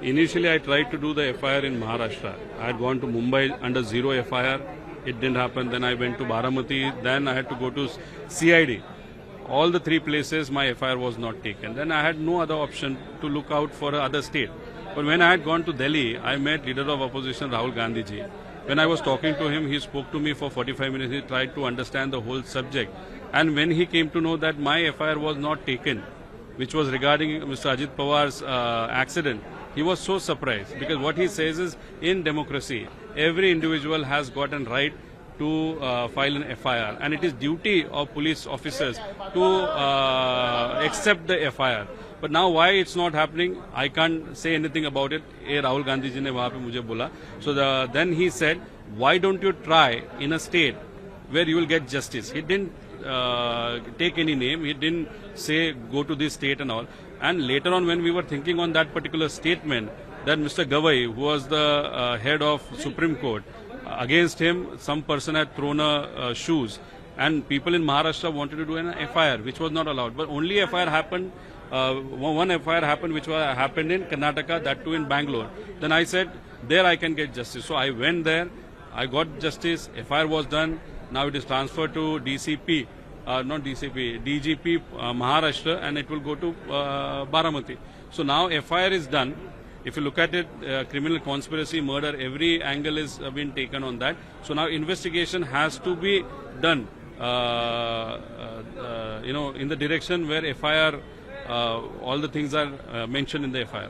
initially I tried to do the FIR in Maharashtra. I had gone to Mumbai under 0 FIR. It didn't happen. Then I went to Baramati. Then I had to go to CID. All the 3 places my FIR was not taken. Then I had no other option to look out for other state. But when I had gone to Delhi, I met leader of opposition Rahul Gandhi ji. When I was talking to him, he spoke to me for 45 minutes. He tried to understand the whole subject. And when he came to know that my FIR was not taken, which was regarding Mr. Ajit Pawar's accident, he was so surprised, because what he says is, in democracy, every individual has got a right to file an FIR, and it is duty of police officers to accept the FIR. But now why it's not happening, I can't say anything about it. Rahul Gandhi ji ne wahan pe mujhe bola. So then he said, why don't you try in a state where you will get justice? He didn't take any name. He didn't say go to this state and all. And later on, when we were thinking on that particular statement, that Mr. Gavai, who was the head of Supreme Court, against him some person had thrown shoes, and people in Maharashtra wanted to do an FIR, which was not allowed. But only FIR happened. One FIR happened, which happened in Karnataka, that too in Bangalore. Then I said, there I can get justice. So I went there. I got justice. FIR was done. Now it is transferred to DCP, not DCP, DGP Maharashtra, and it will go to Baramati. So now FIR is done. If you look at it, criminal conspiracy, murder, every angle is been taken on that. So now investigation has to be done, in the direction where FIR, all the things are mentioned in the FIR.